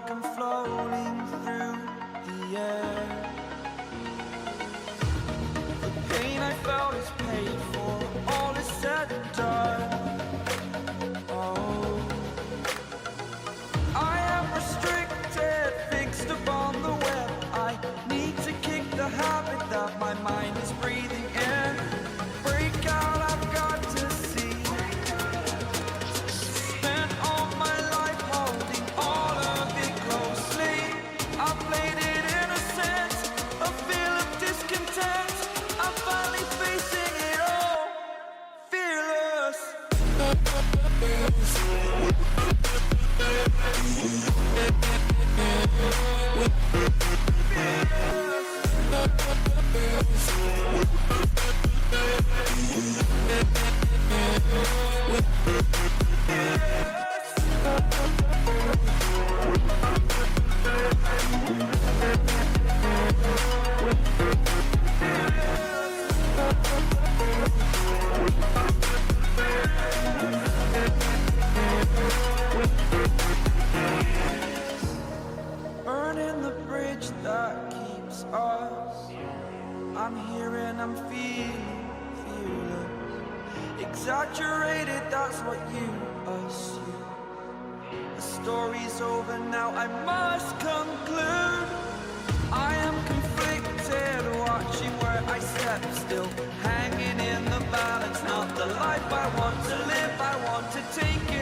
like I'm floating through the air. The pain I felt is paid for, all is said and done. Oh, I am restricted, fixed upon the web. I need to kick the habit that my mind is breathing in. Break out, I've got to see. Spent all my life holding all of it closely. I played it innocent, a feel of discontent. I'm finally facing it all, fearless. Burning the bridge that keeps us. I'm here and I'm feeling fearless. Exaggerated, that's what you assume. The story's over now, I must conclude. I am conflicted, watching where I step still, hanging in the balance. Not the life I want to live, I want to take it.